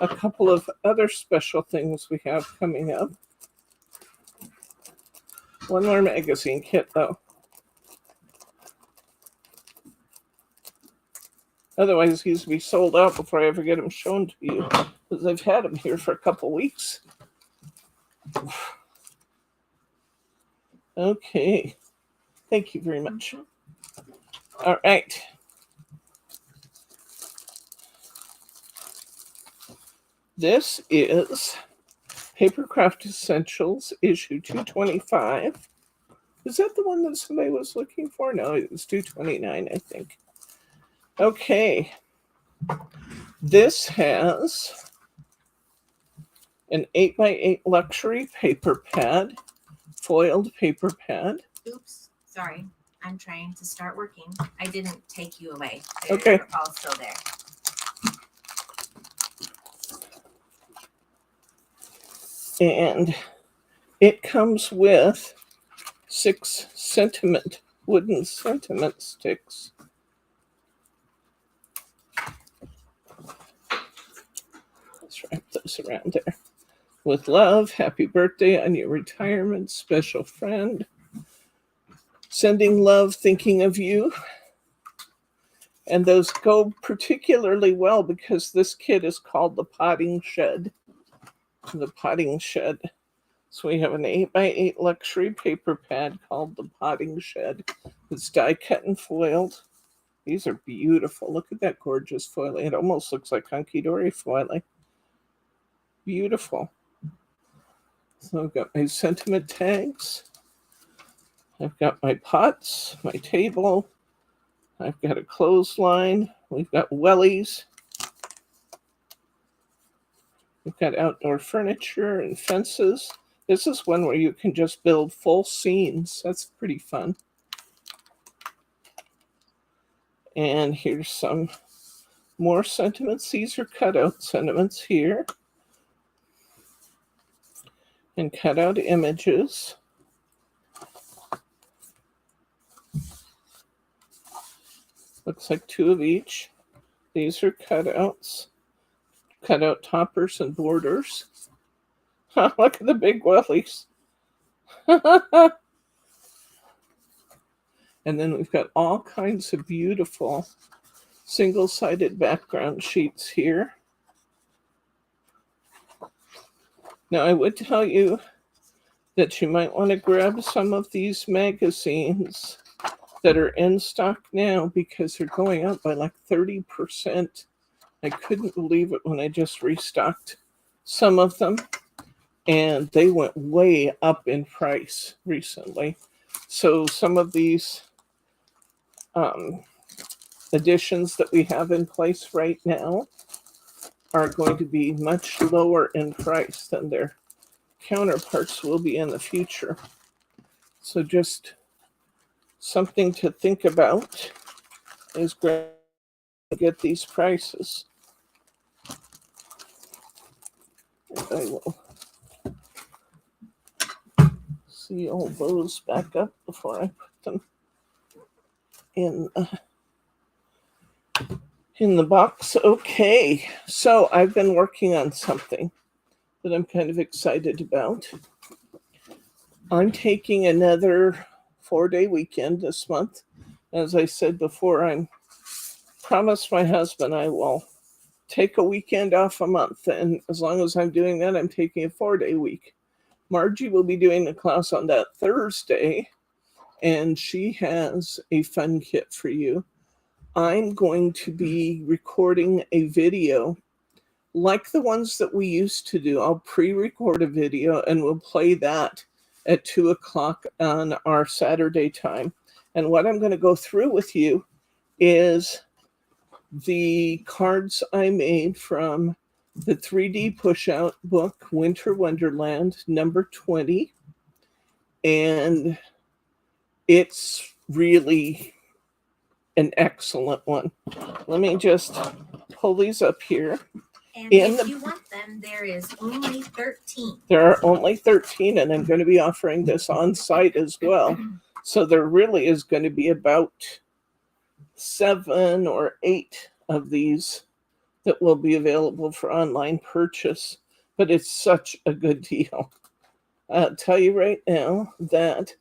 a couple of other special things we have coming up. One more magazine kit, though. Otherwise, these will be sold out before I ever get them shown to you, because I've had them here for a couple weeks. Okay. Thank you very much. All right. This is Papercraft Essentials, issue 225. Is that the one that somebody was looking for? No, it was 229, I think. Okay. This has an 8x8 luxury paper pad, foiled paper pad. Oops, sorry. I'm trying to start working. I didn't take you away. Okay. Your call's still there. And it comes with 6 wooden sentiment sticks. Let's wrap those around there. With love, happy birthday on your retirement, special friend. Sending love, thinking of you. And those go particularly well because this kit is called the Potting Shed. The Potting Shed. So we have an 8x8 luxury paper pad called the Potting Shed. It's die cut and foiled. These are beautiful. Look at that gorgeous foiling. It almost looks like hunky-dory foiling. Beautiful. So I've got my sentiment tags. I've got my pots, my table. I've got a clothesline. We've got wellies. We've got outdoor furniture and fences. This is one where you can just build full scenes. That's pretty fun. And here's some more sentiments. These are cutout sentiments here. And cutout images. Looks like 2 of each. These are cutouts. Cutout toppers and borders. Look at the big wellies. And then we've got all kinds of beautiful single-sided background sheets here. Now, I would tell you that you might want to grab some of these magazines that are in stock now because they're going up by like 30%. I couldn't believe it when I just restocked some of them, and they went way up in price recently. So some of these editions that we have in place right now are going to be much lower in price than their counterparts will be in the future. So just something to think about is great to get these prices. And I will seal those back up before I put them in the box. Okay, so I've been working on something that I'm kind of excited about. I'm taking another 4-day weekend this month. As I said before, I promised my husband I will take a weekend off a month, and as long as I'm doing that, I'm taking a 4-day week. Margie will be doing the class on that Thursday, and she has a fun kit for you. I'm going to be recording a video like the ones that we used to do. I'll pre-record a video and we'll play that at 2 o'clock on our Saturday time. And what I'm going to go through with you is the cards I made from the 3D push-out book, Winter Wonderland, number 20. And it's really an excellent one. Let me just pull these up here. And if you want them, there is only 13. There are only 13, and I'm going to be offering this on site as well. So there really is going to be about 7 or 8 of these that will be available for online purchase. But it's such a good deal. I'll tell you right now that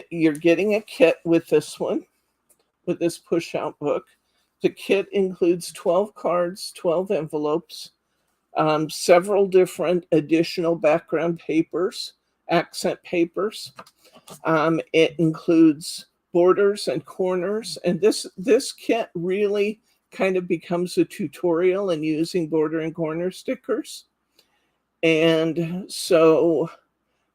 you're getting a kit with this one, with this push-out book. The kit includes 12 cards, 12 envelopes, several different additional background papers, accent papers. It includes borders and corners, and this kit really kind of becomes a tutorial in using border and corner stickers. And so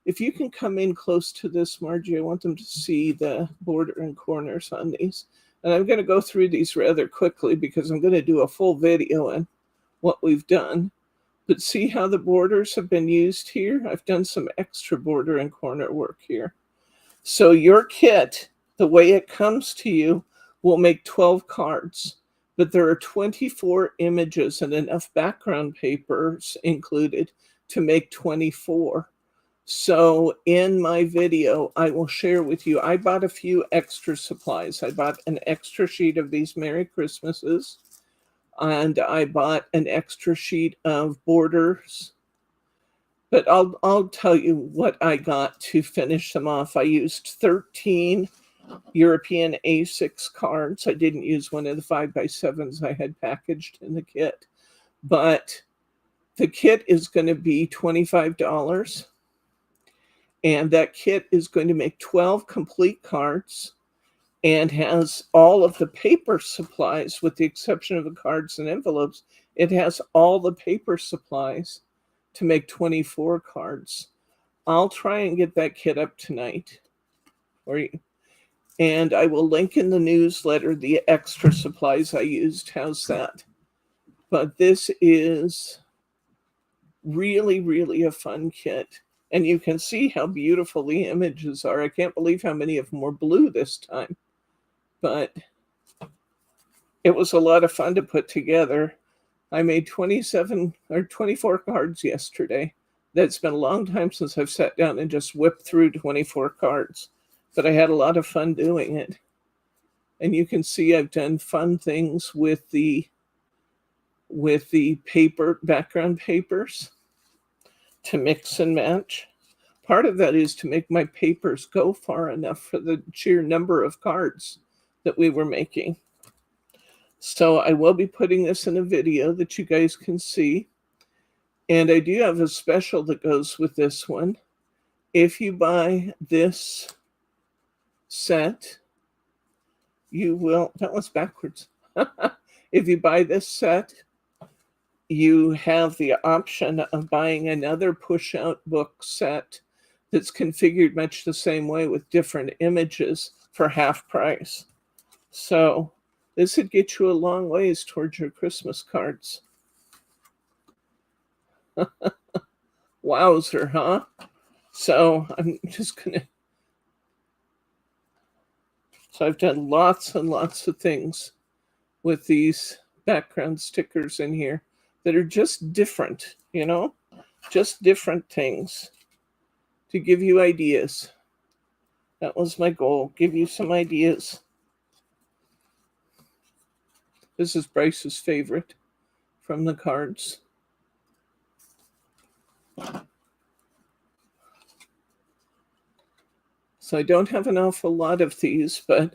if you can come in close to this, Margie, I want them to see the border and corners on these. And I'm going to go through these rather quickly because I'm going to do a full video on what we've done. But see how the borders have been used here? I've done some extra border and corner work here. So your kit, the way it comes to you, will make 12 cards. But there are 24 images and enough background papers included to make 24. So in my video, I will share with you, I bought a few extra supplies. I bought an extra sheet of these Merry Christmases, and I bought an extra sheet of borders. But I'll tell you what I got to finish them off. I used 13 European A6 cards. I didn't use one of the 5x7s I had packaged in the kit. But the kit is going to be $25. And that kit is going to make 12 complete cards and has all of the paper supplies, with the exception of the cards and envelopes. It has all the paper supplies to make 24 cards. I'll try and get that kit up tonight for you. And I will link in the newsletter the extra supplies I used. How's that? But this is really, really a fun kit. And you can see how beautiful the images are. I can't believe how many of them were blue this time. But it was a lot of fun to put together. I made 27 or 24 cards yesterday. That's been a long time since I've sat down and just whipped through 24 cards. But I had a lot of fun doing it. And you can see I've done fun things with the paper, background papers, to mix and match. Part of that is to make my papers go far enough for the sheer number of cards that we were making. So I will be putting this in a video that you guys can see. And I do have a special that goes with this one. If you buy this set, you will, that was backwards. If you buy this set, you have the option of buying another push-out book set that's configured much the same way with different images for half price. So This would get you a long ways towards your Christmas cards. Wowzer, huh? So I'm just gonna, so I've done lots and lots of things with these background stickers in here that are just different, you know, just different things to give you ideas. That was my goal, give you some ideas. This is Bryce's favorite from the cards. So I don't have an awful lot of these, but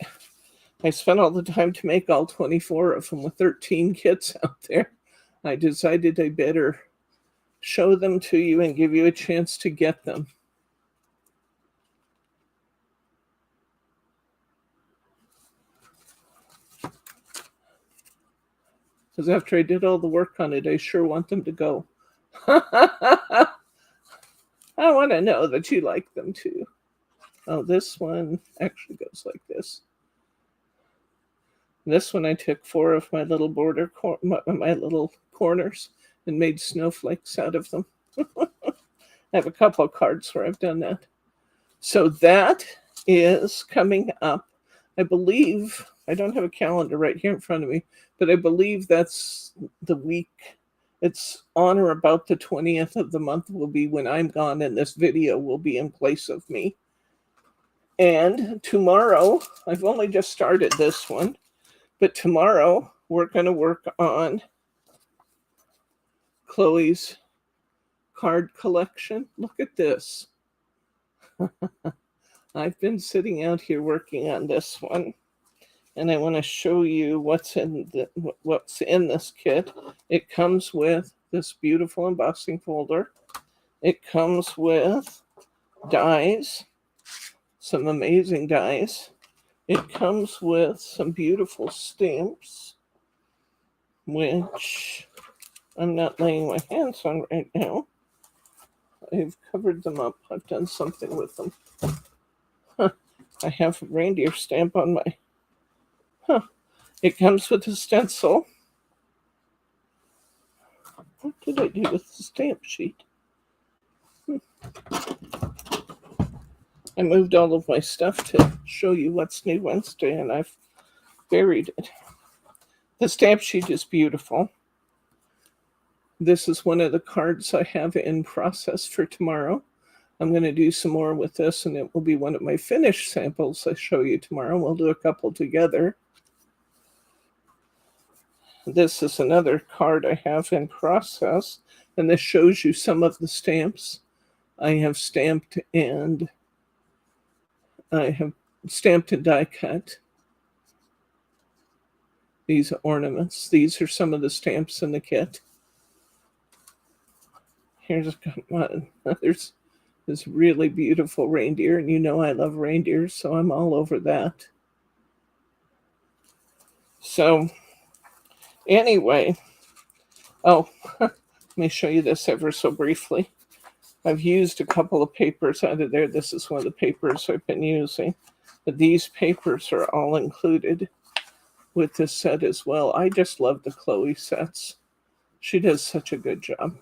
I spent all the time to make all 24 of them with 13 kits out there. I decided I better show them to you and give you a chance to get them. Because after I did all the work on it, I sure want them to go. I want to know that you like them too. Oh, this one actually goes like this. This one I took 4 of my little my little corners and made snowflakes out of them. I have a couple of cards where I've done that. So that is coming up. I believe, I don't have a calendar right here in front of me, but I believe that's the week. It's on or about the 20th of the month will be when I'm gone, and this video will be in place of me. And tomorrow, I've only just started this one, but tomorrow we're going to work on Chloe's card collection. Look at this. I've been sitting out here working on this one, and I want to show you what's in this kit. It comes with this beautiful embossing folder. It comes with dies, some amazing dies. It comes with some beautiful stamps, which I'm not laying my hands on right now. I've covered them up. I've done something with them. I have a reindeer stamp on my... It comes with a stencil. What did I do with the stamp sheet? I moved all of my stuff to show you what's new Wednesday, and I've buried it. The stamp sheet is beautiful. This is one of the cards I have in process for tomorrow. I'm going to do some more with this, and it will be one of my finished samples I show you tomorrow. We'll do a couple together. This is another card I have in process, and this shows you some of the stamps I have stamped, and I have stamped and die cut. These ornaments. These are some of the stamps in the kit. Here's one. There's this really beautiful reindeer, and you know I love reindeers, so I'm all over that. So anyway, let me show you this ever so briefly. I've used a couple of papers out of there. This is one of the papers I've been using, but these papers are all included with this set as well. I just love the Chloe sets. She does such a good job.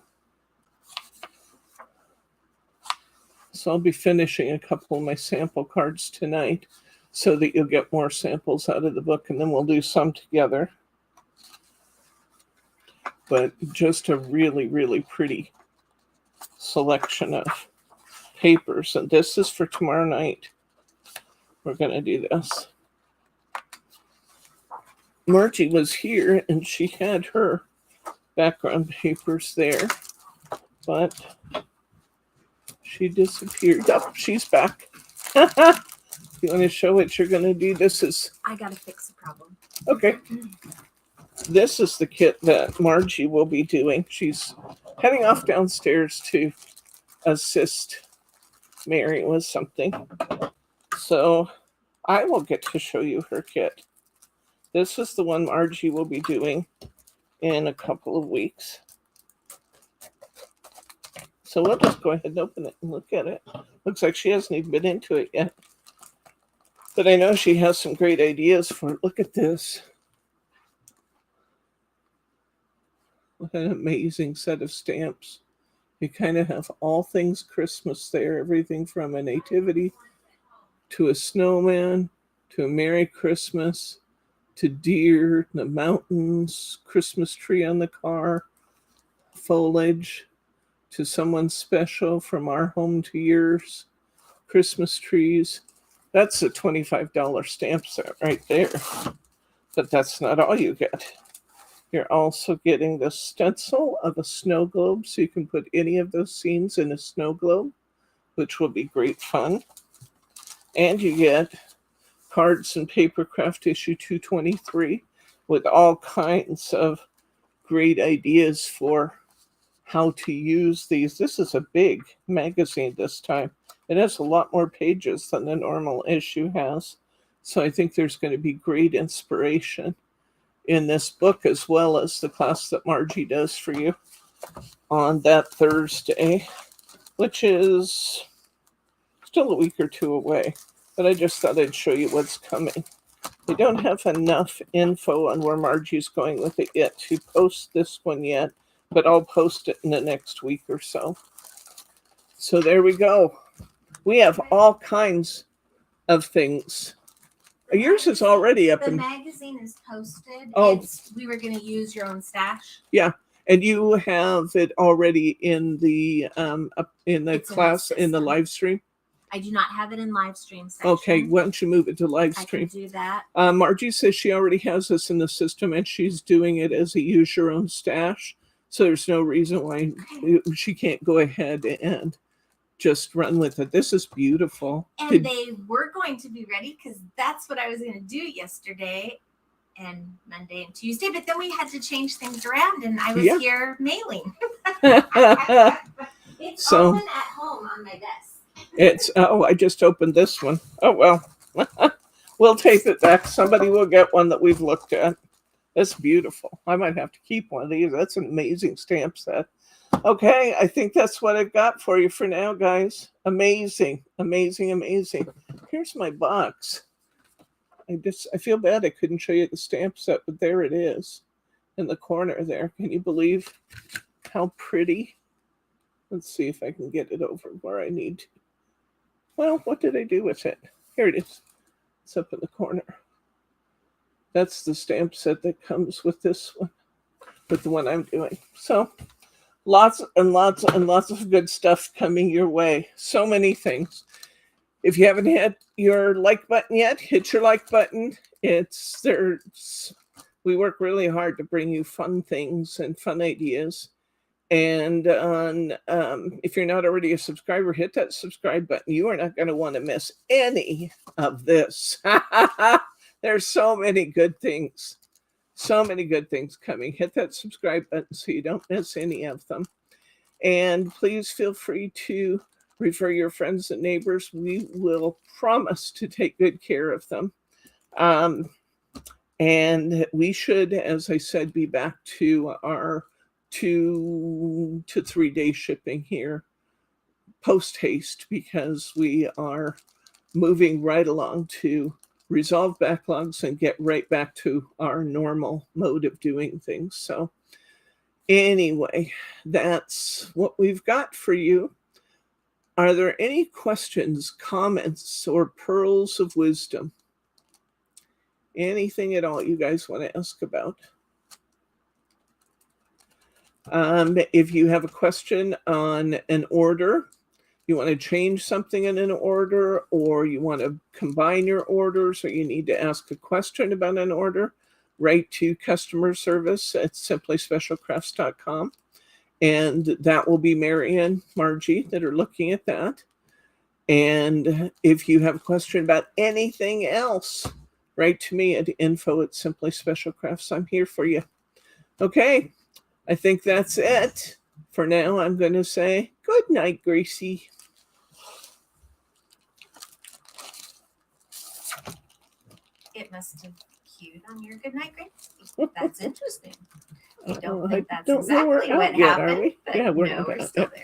So I'll be finishing a couple of my sample cards tonight so that you'll get more samples out of the book, and then we'll do some together. But just a really, really pretty selection of papers. And this is for tomorrow night. We're going to do this. Margie was here, and she had her background papers there, but she disappeared. Oh, she's back. You want to show what you're going to do? This is... I got to fix a problem. Okay. This is the kit that Margie will be doing. She's heading off downstairs to assist Mary with something. So I will get to show you her kit. This is the one Margie will be doing in a couple of weeks. So we'll just go ahead and open it and look at it. Looks like she hasn't even been into it yet. But I know she has some great ideas for it. Look at this. What an amazing set of stamps. You kind of have all things Christmas there, everything from a nativity to a snowman to a Merry Christmas to deer, the mountains, Christmas tree on the car, foliage, to someone special, from our home to yours, Christmas trees. That's a $25 stamp set right there. But that's not all you get. You're also getting the stencil of a snow globe, so you can put any of those scenes in a snow globe, which will be great fun. And you get Cards and Paper Craft issue 223 with all kinds of great ideas for how to use these. This is a big magazine this time. It has a lot more pages than the normal issue has. So I think there's going to be great inspiration in this book, as well as the class that Margie does for you on that Thursday, which is still a week or two away. But I just thought I'd show you what's coming. I don't have enough info on where Margie's going with it yet to post this one yet, but I'll post it in the next week or so. So there we go. We have all kinds of things. Yours is already up. The magazine is posted. Oh. We were going to use your own stash. Yeah, and you have it already in the class in the live stream. I do not have it in live stream section. Okay, why don't you move it to live I stream? can do that. Margie says she already has this in the system, and she's doing it as a use your own stash. So there's no reason why she can't go ahead and just run with it. This is beautiful. And they were going to be ready because that's what I was going to do yesterday and Monday and Tuesday. But then we had to change things around, and I was here mailing. It's open at home on my desk. I just opened this one. Oh, well. We'll tape it back. Somebody will get one that we've looked at. That's beautiful. I might have to keep one of these. That's an amazing stamp set. Okay, I think that's what I've got for you for now, guys. Amazing, amazing, amazing. Here's my box. I feel bad I couldn't show you the stamp set, but there it is in the corner there. Can you believe how pretty? Let's see if I can get it over where I need to. Well, what did I do with it? Here it is. It's up in the corner. That's the stamp set that comes with this one, with the one I'm doing. So lots and lots and lots of good stuff coming your way. So many things. If you haven't hit your like button yet, hit your like button. We work really hard to bring you fun things and fun ideas. And if you're not already a subscriber, hit that subscribe button. You are not going to want to miss any of this. There's so many good things. So many good things coming. Hit that subscribe button so you don't miss any of them. And please feel free to refer your friends and neighbors. We will promise to take good care of them. And we should, as I said, be back to our 2 to 3 day shipping here post haste, because we are moving right along to resolve backlogs and get right back to our normal mode of doing things. So anyway, that's what we've got for you. Are there any questions, comments, or pearls of wisdom? Anything at all you guys want to ask about? If you have a question on an order, you want to change something in an order, or you want to combine your orders, or you need to ask a question about an order, write to customer service at simplyspecialcrafts.com. And that will be Mary and Margie that are looking at that. And if you have a question about anything else, write to me at info@simplyspecialcrafts. I'm here for you. Okay, I think that's it. For now, I'm going to say good night, Gracie. It must have cued on your good night, Gracie. That's interesting. I don't think that's know exactly we're out what yet, are happened. we? But Yeah, we're no, not we're out still yet. there.